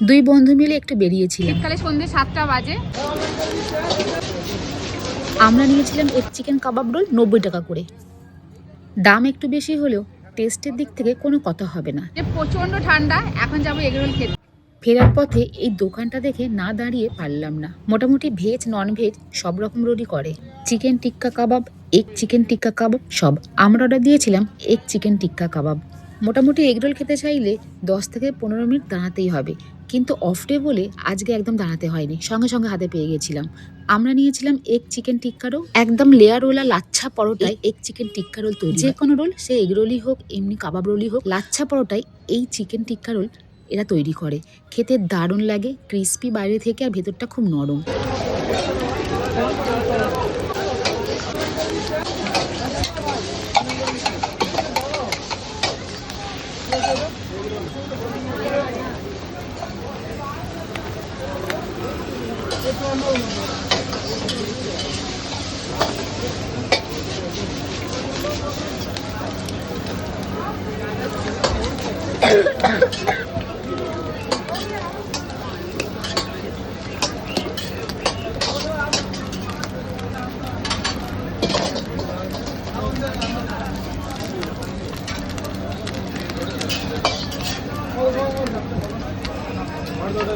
দুই বন্ধু মিলে একটু বেরিয়েছিলাম। শীতকালে সন্ধ্যে 7টা বাজে। আমরা নিয়েছিলাম এক চিকেন কাবাব রোল 90 টাকা করে। দাম একটু বেশি হলেও টেস্টের দিক থেকে কোনো কথা হবে না। যে প্রচন্ড ঠান্ডা, এখন যাবো এগরোল খেতে। ফেরার পথে এই দোকানটা দেখে না দাঁড়িয়ে পারলাম না। মোটামুটি ভেজ নন ভেজ সব রকম রোলই করে। চিকেন টিক্কা কাবাব, এক চিকেন টিক্কা কাবাব সব। আমরা অর্ডার দিয়েছিলাম এক চিকেন টিক্কা কাবাব। মোটামুটি এগরোল খেতে চাইলে 10 থেকে 15 মিনিট দাঁড়াতেই হবে, কিন্তু অফ ডে বলে আজকে একদম দাঁড়াতে হয়নি, সঙ্গে সঙ্গে হাতে পেয়ে গেছিলাম। আমরা নিয়েছিলাম এক চিকেন টিক্কা রোল, একদম লেয়ার ওলা লাচ্ছা পরোটায় এক চিকেন টিক্কা রোল তৈরি। যে কোনো রোল, সে এগরোলই হোক এমনি কাবাব রোলই হোক, লাচ্ছা পরোটায় এই চিকেন টিক্কা রোল এরা তৈরি করে। খেতে দারুণ লাগে, ক্রিস্পি বাইরে থেকে আর ভেতরটা খুব নরম।